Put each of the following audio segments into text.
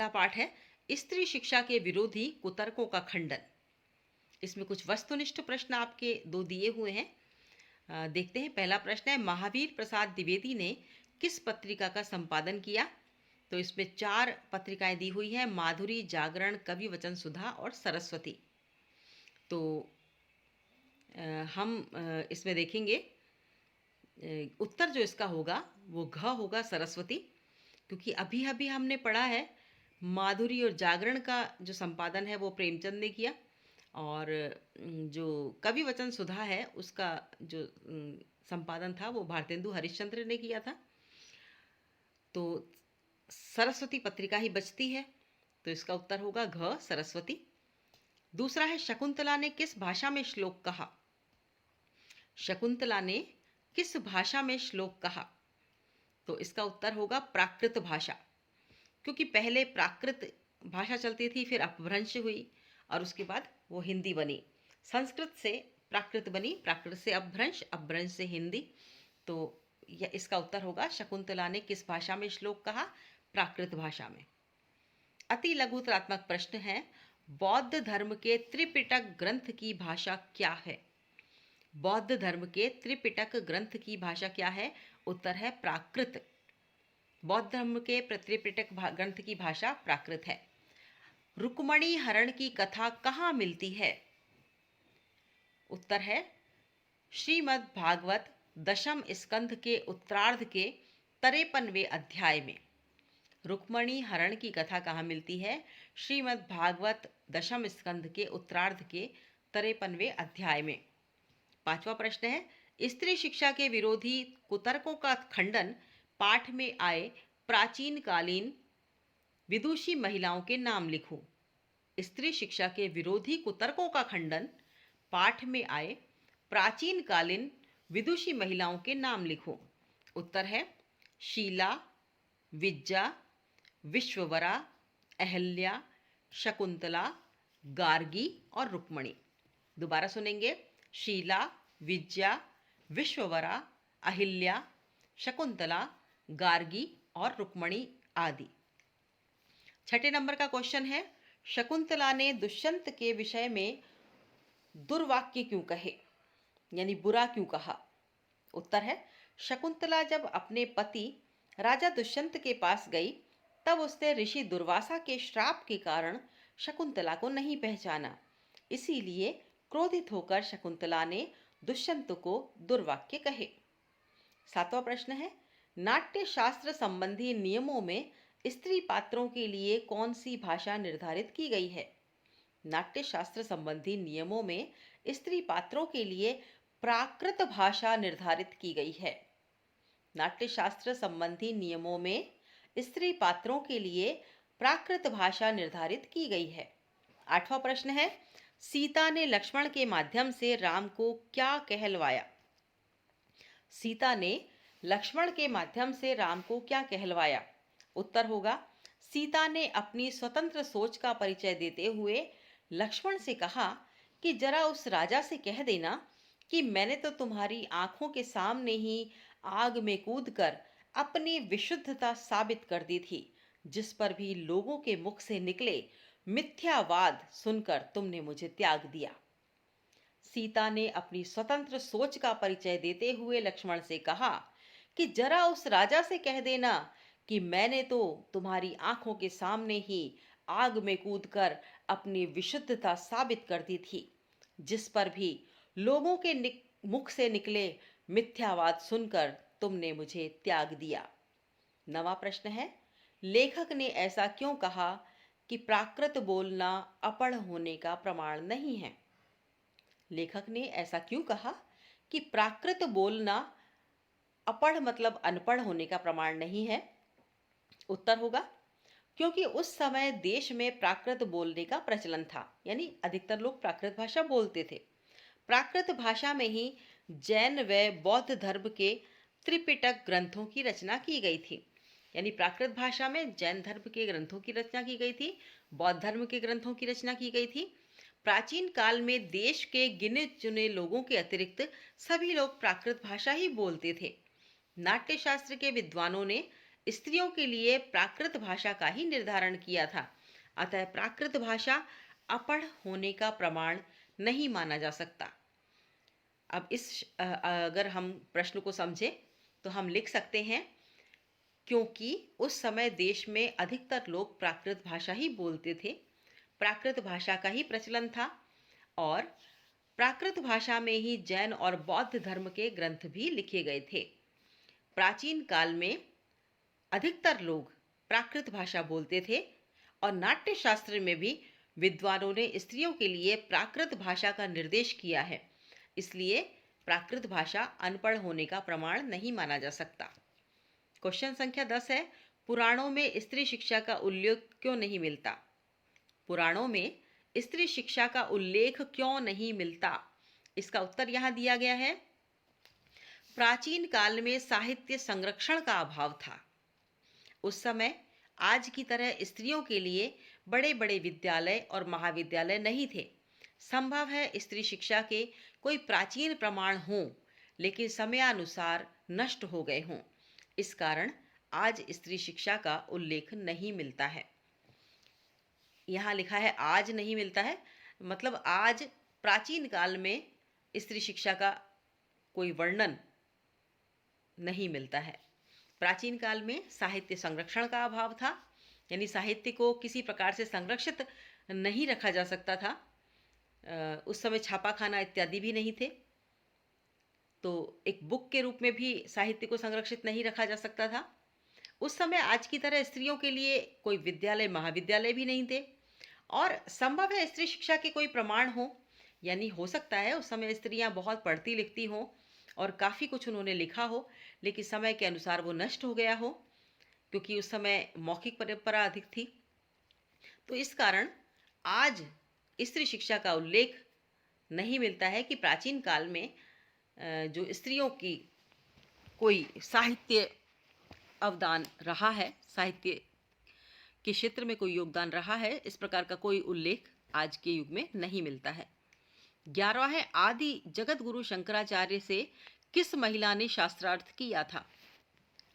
पहला पाठ है स्त्री शिक्षा के विरोधी कुतर्कों का खंडन। इसमें कुछ वस्तुनिष्ठ प्रश्न आपके दो दिए हुए हैं। देखते हैं। पहला प्रश्न है, महावीर प्रसाद द्विवेदी ने किस पत्रिका का संपादन किया? तो इसमें 4 पत्रिकाएं दी हुई हैं, माधुरी, जागरण, कवि वचन सुधा और सरस्वती। तो हम इसमें देखेंगे उत्तर जो इसका होगा वो घ होगा, सरस्वती। क्योंकि अभी अभी हमने पढ़ा है माधुरी और जागरण का जो संपादन है वो प्रेमचंद ने किया, और जो कवि वचन सुधा है उसका जो संपादन था वो भारतेंदु हरिश्चंद्र ने किया था। तो सरस्वती पत्रिका ही बचती है, तो इसका उत्तर होगा घ, सरस्वती। दूसरा है, शकुंतला ने किस भाषा में श्लोक कहा? शकुंतला ने किस भाषा में श्लोक कहा? तो इसका उत्तर होगा प्राकृत भाषा। क्योंकि पहले प्राकृत भाषा चलती थी, फिर अपभ्रंश हुई और उसके बाद वो हिंदी बनी। संस्कृत से प्राकृत बनी, प्राकृत से अपभ्रंश, अपभ्रंश से हिंदी। तो यह इसका उत्तर होगा शकुंतला ने किस भाषा में श्लोक कहा? प्राकृत भाषा में। अति लघुतरात्मक प्रश्न है, बौद्ध धर्म के त्रिपिटक ग्रंथ की भाषा क्या है? बौद्ध धर्म के त्रिपिटक ग्रंथ की भाषा क्या है? उत्तर है प्राकृत। बौद्ध धर्म के त्रिपिटक ग्रंथ की भाषा प्राकृत है। रुक्मणी हरण की कथा कहाँ मिलती है? उत्तर है श्रीमद् भागवत दशम स्कंध के उत्तरार्ध के 53वें अध्याय में। रुक्मणी हरण की कथा कहाँ मिलती है? श्रीमद् भागवत दशम स्कंध के उत्तरार्ध के 53वें अध्याय में। पांचवा प्रश्न है, स्त्री शिक्षा के विरोधी कुतर्कों का खंडन पाठ में आए प्राचीन कालीन विदुषी महिलाओं के नाम लिखो। स्त्री शिक्षा के विरोधी कुतर्कों का खंडन पाठ में आए प्राचीन कालीन विदुषी महिलाओं के नाम लिखो। उत्तर है शीला, विज्जा, विश्ववरा, अहल्या, शकुंतला, गार्गी और रुक्मणी। दोबारा सुनेंगे। शीला, विज्जा, विश्ववरा, अहिल्या, शकुंतला, गार्गी और रुक्मणी आदि। छठे नंबर का क्वेश्चन है, शकुंतला ने दुष्यंत के विषय में दुर्वाक्य क्यों कहे, यानी बुरा क्यों कहा? उत्तर है शकुंतला जब अपने पति राजा दुष्यंत के पास गई तब उसने ऋषि दुर्वासा के श्राप के कारण शकुंतला को नहीं पहचाना। इसीलिए क्रोधित होकर शकुंतला ने दुष्यंत को दुर्वाक्य कहे। सातवां प्रश्न है, नाट्य शास्त्र संबंधी नियमों में स्त्री पात्रों के लिए कौन सी भाषा निर्धारित की गई है? नाट्य शास्त्र संबंधी नियमों में स्त्री पात्रों के लिए प्राकृत भाषा निर्धारित की गई है। नाट्य शास्त्र संबंधी नियमों में स्त्री पात्रों के लिए प्राकृत भाषा निर्धारित की गई है। आठवां प्रश्न है, सीता ने लक्ष्मण के माध्यम से राम को क्या कहलवाया? सीता ने लक्ष्मण के माध्यम से राम को क्या कहलवाया? उत्तर होगा सीता ने अपनी स्वतंत्र सोच का परिचय देते हुए लक्ष्मण से कहा कि जरा उस राजा से कह देना कि मैंने तो तुम्हारी आंखों के सामने ही आग में कूदकर अपनी विशुद्धता साबित कर दी थी, जिस पर भी लोगों के मुख से निकले मिथ्यावाद सुनकर तुमने मुझे त्याग दिया। सीता ने अपनी स्वतंत्र सोच का परिचय देते हुए लक्ष्मण से कहा कि जरा उस राजा से कह देना कि मैंने तो तुम्हारी आंखों के सामने ही आग में कूदकर अपनी विशुद्धता साबित कर दी थी, जिस पर भी लोगों के मुख से निकले मिथ्यावाद सुनकर तुमने मुझे त्याग दिया। नवा प्रश्न है, लेखक ने ऐसा क्यों कहा कि प्राकृत बोलना अपढ़ होने का प्रमाण नहीं है? लेखक ने ऐसा क्यों कहा कि प्राकृत बोलना अपढ़ मतलब अनपढ़ होने का प्रमाण नहीं है? उत्तर होगा क्योंकि उस समय देश में प्राकृत बोलने का प्रचलन था, यानी अधिकतर लोग प्राकृत भाषा बोलते थे। प्राकृत भाषा में ही जैन व बौद्ध धर्म के त्रिपिटक ग्रंथों की रचना की गई थी। यानी प्राकृत भाषा में जैन धर्म के ग्रंथों की रचना की गई थी, बौद्ध धर्म के ग्रंथों की रचना की गई थी। प्राचीन काल में देश के गिने चुने लोगों के अतिरिक्त सभी लोग प्राकृत भाषा ही बोलते थे। नाट्य शास्त्र के विद्वानों ने स्त्रियों के लिए प्राकृत भाषा का ही निर्धारण किया था। अतः प्राकृत भाषा अपढ़ होने का प्रमाण नहीं माना जा सकता। अब अगर हम प्रश्न को समझें तो हम लिख सकते हैं, क्योंकि उस समय देश में अधिकतर लोग प्राकृत भाषा ही बोलते थे, प्राकृत भाषा का ही प्रचलन था और प्राकृत भाषा में ही जैन और बौद्ध धर्म के ग्रंथ भी लिखे गए थे। प्राचीन काल में अधिकतर लोग प्राकृत भाषा बोलते थे और नाट्य शास्त्र में भी विद्वानों ने स्त्रियों के लिए प्राकृत भाषा का निर्देश किया है। इसलिए प्राकृत भाषा अनपढ़ होने का प्रमाण नहीं माना जा सकता। क्वेश्चन संख्या 10 है, पुराणों में स्त्री शिक्षा का उल्लेख क्यों नहीं मिलता? पुराणों में स्त्री शिक्षा का उल्लेख क्यों नहीं मिलता? इसका उत्तर यहाँ दिया गया है। प्राचीन काल में साहित्य संरक्षण का अभाव था। उस समय आज की तरह स्त्रियों के लिए बड़े बड़े विद्यालय और महाविद्यालय नहीं थे। संभव है स्त्री शिक्षा के कोई प्राचीन प्रमाण हों, लेकिन समयानुसार नष्ट हो गए हों। इस कारण आज स्त्री शिक्षा का उल्लेख नहीं मिलता है। यहाँ लिखा है आज नहीं मिलता है, मतलब आज प्राचीन काल में स्त्री शिक्षा का कोई वर्णन नहीं मिलता है। प्राचीन काल में साहित्य संरक्षण का अभाव था, यानी साहित्य को किसी प्रकार से संरक्षित नहीं रखा जा सकता था। उस समय छापाखाना इत्यादि भी नहीं थे, तो एक बुक के रूप में भी साहित्य को संरक्षित नहीं रखा जा सकता था। उस समय आज की तरह स्त्रियों के लिए कोई विद्यालय महाविद्यालय भी नहीं थे और संभव है स्त्री शिक्षा के कोई प्रमाण हो, यानी हो सकता है उस समय स्त्रियां बहुत पढ़ती लिखती हों और काफ़ी कुछ उन्होंने लिखा हो, लेकिन समय के अनुसार वो नष्ट हो गया हो, क्योंकि उस समय मौखिक परंपरा अधिक थी। तो इस कारण आज स्त्री शिक्षा का उल्लेख नहीं मिलता है कि प्राचीन काल में जो स्त्रियों की कोई साहित्य अवदान रहा है, साहित्य के क्षेत्र में कोई योगदान रहा है, इस प्रकार का कोई उल्लेख आज के युग में नहीं मिलता है। 11वां है, आदि जगत गुरु शंकराचार्य से किस महिला ने शास्त्रार्थ किया था?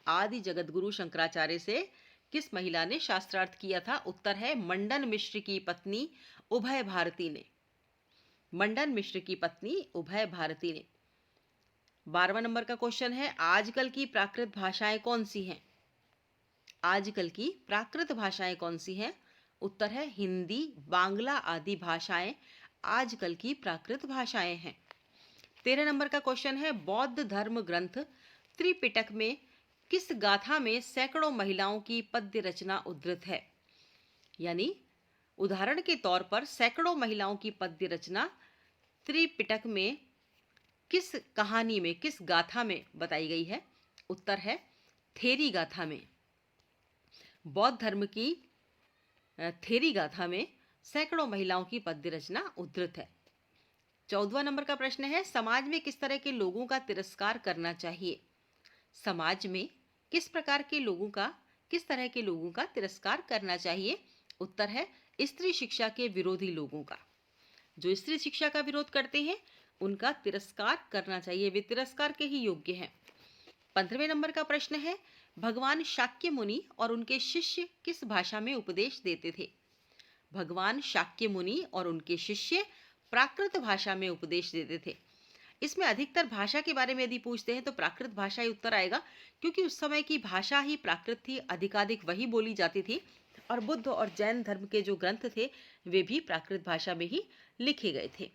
आदि जगत गुरु शंकराचार्य से किस महिला ने शास्त्रार्थ किया था? उत्तर है मंडन मिश्र की पत्नी उभय भारती ने। मंडन मिश्र की पत्नी उभय भारती ने। 12वां नंबर का क्वेश्चन है, आजकल की प्राकृत भाषाएं कौन सी हैं? आजकल की प्राकृत भाषाएं कौन सी हैं? उत्तर है हिंदी, बांग्ला आदि भाषाएं आजकल की प्राकृत भाषाएं हैं। 13 नंबर का क्वेश्चन है, बौद्ध धर्म ग्रंथ त्रिपिटक में किस गाथा में सैकड़ों महिलाओं की पद्य रचना उद्धृत है? यानी उदाहरण के तौर पर सैकड़ों महिलाओं की पद्य रचना त्रिपिटक में किस कहानी में, किस गाथा में बताई गई है? उत्तर है थेरी गाथा में। बौद्ध धर्म की थेरी गाथा में सैकड़ों महिलाओं की पद्य रचना उद्धृत है। 14वां नंबर का प्रश्न है, समाज में किस तरह के लोगों का तिरस्कार करना चाहिए? समाज में किस प्रकार के लोगों का, किस तरह के लोगों का तिरस्कार करना चाहिए? उत्तर है स्त्री शिक्षा के विरोधी लोगों का। जो स्त्री शिक्षा का विरोध करते हैं उनका तिरस्कार करना चाहिए, वे तिरस्कार के ही योग्य हैं। 15वें नंबर का प्रश्न है, भगवान शाक्य मुनि और उनके शिष्य किस भाषा में उपदेश देते थे? भगवान शाक्य मुनि और उनके शिष्य प्राकृत भाषा में उपदेश देते थे। इसमें अधिकतर भाषा के बारे में यदि पूछते हैं तो प्राकृत भाषा ही उत्तर आएगा, क्योंकि उस समय की भाषा ही प्राकृत थी, अधिकाधिक वही बोली जाती थी और बुद्ध और जैन धर्म के जो ग्रंथ थे वे भी प्राकृत भाषा में ही लिखे गए थे।